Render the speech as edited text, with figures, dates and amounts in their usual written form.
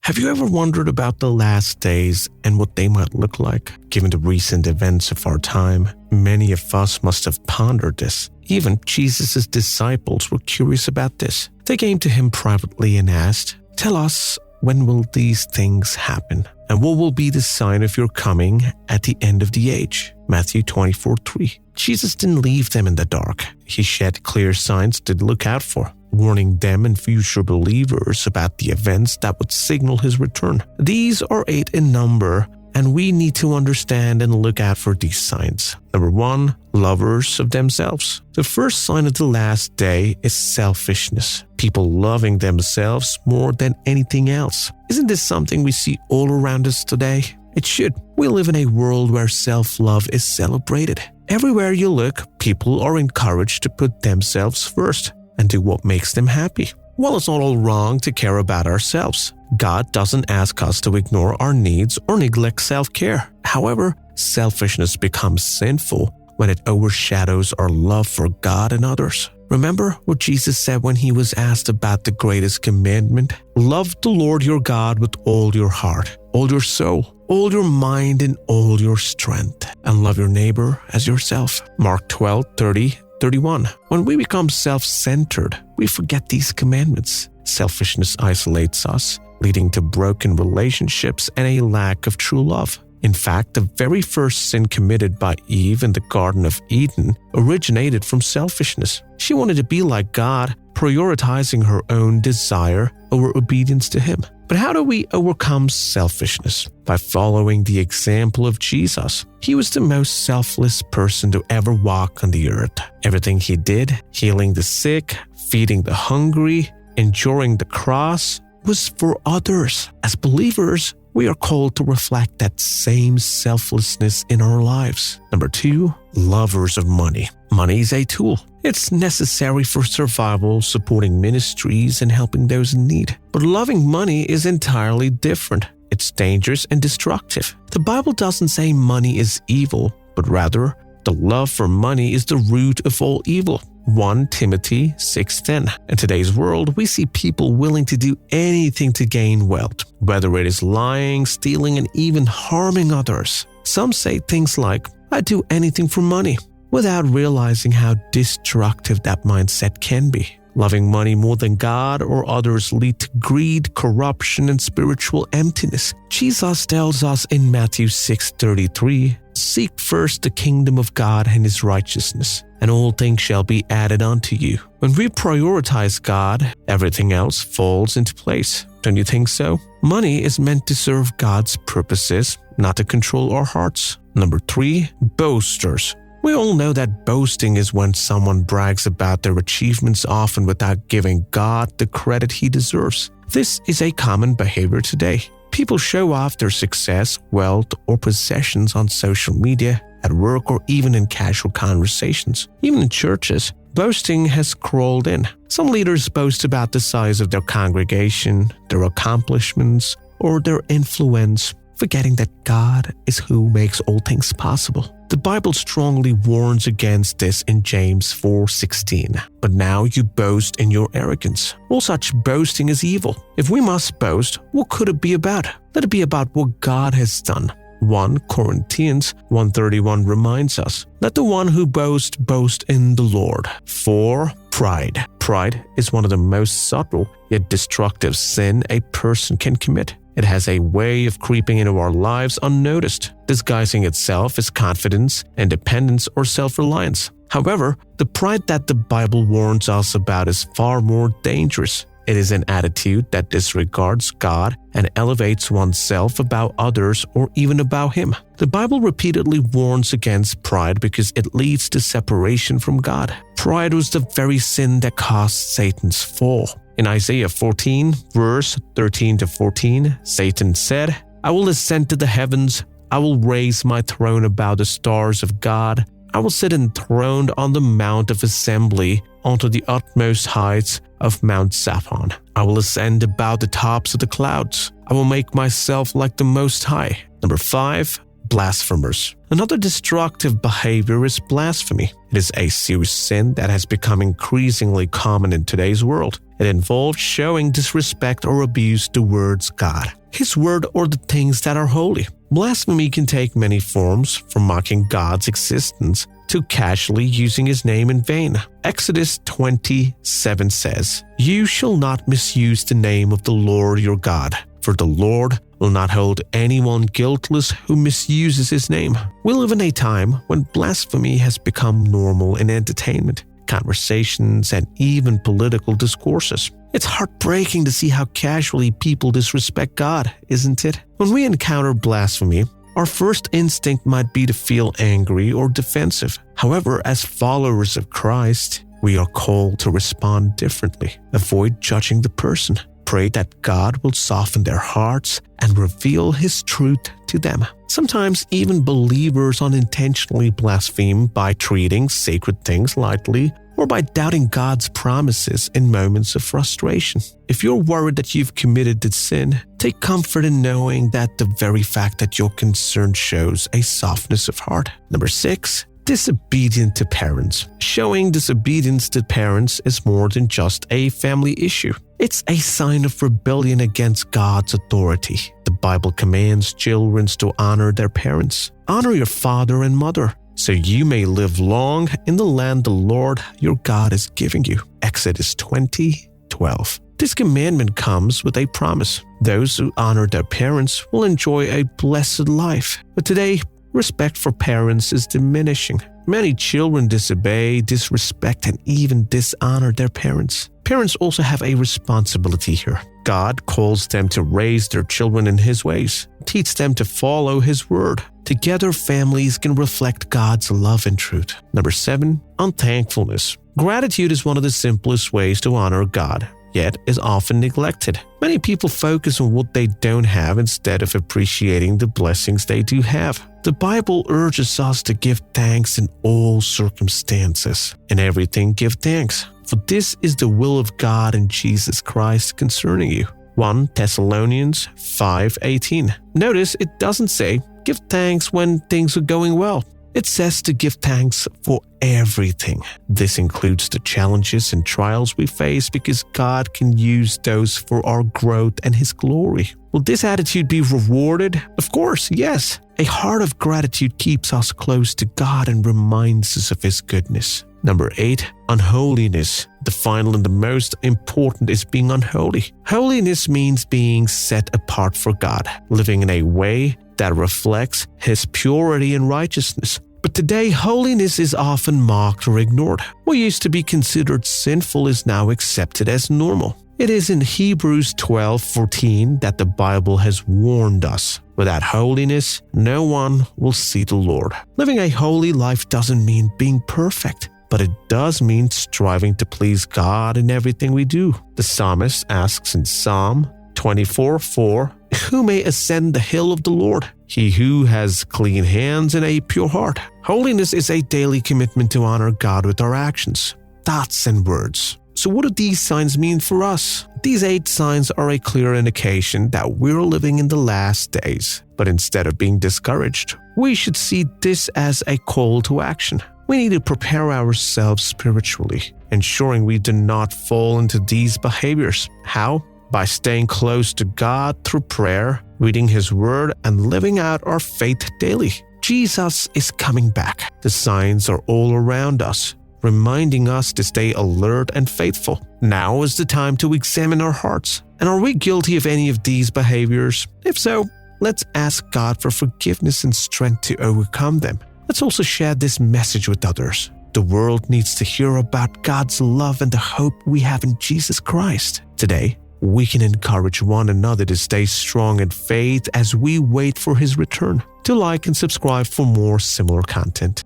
Have you ever wondered about the last days and what they might look like? Given the recent events of our time, many of us must have pondered this. Even Jesus' disciples were curious about this. They came to him privately and asked, "Tell us, when will these things happen? And what will be the sign of your coming at the end of the age?" Matthew 24:3. Jesus didn't leave them in the dark. He shed clear signs to look out for, warning them and future believers about the events that would signal his return. These are 8 in number, and we need to understand and look out for these signs. Number 1, lovers of themselves. The first sign of the last day is selfishness. People loving themselves more than anything else. Isn't this something we see all around us today? It should. We live in a world where self-love is celebrated. Everywhere you look, people are encouraged to put themselves first and do what makes them happy. While it's not all wrong to care about ourselves, God doesn't ask us to ignore our needs or neglect self-care. However, selfishness becomes sinful when it overshadows our love for God and others. Remember what Jesus said when he was asked about the greatest commandment? Love the Lord your God with all your heart, all your soul, all your mind, and all your strength, and love your neighbor as yourself. Mark 12:30-31. When we become self-centered, we forget these commandments. Selfishness isolates us, leading to broken relationships and a lack of true love. In fact, the very first sin committed by Eve in the Garden of Eden originated from selfishness. She wanted to be like God, prioritizing her own desire over obedience to him. But how do we overcome selfishness? By following the example of Jesus. He was the most selfless person to ever walk on the earth. Everything he did, healing the sick, feeding the hungry, enduring the cross, was for others. As believers, we are called to reflect that same selflessness in our lives. Number 2, lovers of money. Money is a tool. It's necessary for survival, supporting ministries, and helping those in need. But loving money is entirely different. It's dangerous and destructive. The Bible doesn't say money is evil, but rather, the love for money is the root of all evil. 1 Timothy 6:10. In today's world, we see people willing to do anything to gain wealth, whether it is lying, stealing, and even harming others. Some say things like, "I'd do anything for money," without realizing how destructive that mindset can be. Loving money more than God or others lead to greed, corruption, and spiritual emptiness. Jesus tells us in Matthew 6:33, "Seek first the kingdom of God and his righteousness, and all things shall be added unto you." When we prioritize God, everything else falls into place. Don't you think so? Money is meant to serve God's purposes, not to control our hearts. Number 3, boasters. We all know that boasting is when someone brags about their achievements, often without giving God the credit he deserves. This is a common behavior today. People show off their success, wealth, or possessions on social media, at work, or even in casual conversations. Even in churches, boasting has crawled in. Some leaders boast about the size of their congregation, their accomplishments, or their influence, forgetting that God is who makes all things possible. The Bible strongly warns against this in James 4:16. "But now you boast in your arrogance. All such boasting is evil." If we must boast, what could it be about? Let it be about what God has done. 1 Corinthians 1:31 reminds us, "Let the one who boasts boast in the Lord." 4. Pride. Pride is one of the most subtle yet destructive sin a person can commit. It has a way of creeping into our lives unnoticed, disguising itself as confidence, independence, or self-reliance. However, the pride that the Bible warns us about is far more dangerous. It is an attitude that disregards God and elevates oneself above others or even above Him. The Bible repeatedly warns against pride because it leads to separation from God. Pride was the very sin that caused Satan's fall. In Isaiah 14, verse 13-14, Satan said, "I will ascend to the heavens. I will raise my throne above the stars of God. I will sit enthroned on the mount of assembly onto the utmost heights of Mount Zaphon. I will ascend above the tops of the clouds. I will make myself like the Most High." Number 5, Blasphemers. Another destructive behavior is blasphemy. It is a serious sin that has become increasingly common in today's world. It involves showing disrespect or abuse towards God, His word, or the things that are holy. Blasphemy can take many forms, from mocking God's existence to casually using His name in vain. Exodus 20:7 says, "You shall not misuse the name of the Lord your God, for the Lord will not hold anyone guiltless who misuses His name." We live in a time when blasphemy has become normal in entertainment, conversations, and even political discourses. It's heartbreaking to see how casually people disrespect God, isn't it? When we encounter blasphemy, our first instinct might be to feel angry or defensive. However, as followers of Christ, we are called to respond differently. Avoid judging the person. Pray that God will soften their hearts and reveal His truth to them. Sometimes even believers unintentionally blaspheme by treating sacred things lightly or by doubting God's promises in moments of frustration. If you're worried that you've committed the sin, take comfort in knowing that the very fact that you're concerned shows a softness of heart. Number 6. Disobedient to parents. Showing disobedience to parents is more than just a family issue. It's a sign of rebellion against God's authority. The Bible commands children to honor their parents. Honor your father and mother, so you may live long in the land the Lord your God is giving you. Exodus 20:12. This commandment comes with a promise. Those who honor their parents will enjoy a blessed life. But today, respect for parents is diminishing. Many children disobey, disrespect, and even dishonor their parents. Parents also have a responsibility here. God calls them to raise their children in His ways, teach them to follow His word. Together, families can reflect God's love and truth. Number 7, unthankfulness. Gratitude is one of the simplest ways to honor God, yet is often neglected. Many people focus on what they don't have instead of appreciating the blessings they do have. The Bible urges us to give thanks in all circumstances. In everything, give thanks, for this is the will of God in Jesus Christ concerning you. 1 Thessalonians 5:18. Notice it doesn't say, give thanks when things are going well. It says to give thanks for everything. This includes the challenges and trials we face because God can use those for our growth and His glory. Will this attitude be rewarded? Of course, yes. A heart of gratitude keeps us close to God and reminds us of His goodness. Number 8, unholiness. The final and the most important is being unholy. Holiness means being set apart for God, living in a way that reflects His purity and righteousness. But today, holiness is often mocked or ignored. What used to be considered sinful is now accepted as normal. It is in Hebrews 12:14 that the Bible has warned us. Without holiness, no one will see the Lord. Living a holy life doesn't mean being perfect, but it does mean striving to please God in everything we do. The psalmist asks in Psalm 24:4, "Who may ascend the hill of the Lord? He who has clean hands and a pure heart." Holiness is a daily commitment to honor God with our actions, thoughts, and words. So what do these signs mean for us? These 8 signs are a clear indication that we're living in the last days. But instead of being discouraged, we should see this as a call to action. We need to prepare ourselves spiritually, ensuring we do not fall into these behaviors. How? By staying close to God through prayer, reading His word, and living out our faith daily. Jesus is coming back. The signs are all around us, reminding us to stay alert and faithful. Now is the time to examine our hearts. And are we guilty of any of these behaviors? If so, let's ask God for forgiveness and strength to overcome them. Let's also share this message with others. The world needs to hear about God's love and the hope we have in Jesus Christ. Today, we can encourage one another to stay strong in faith as we wait for His return. To like and subscribe for more similar content.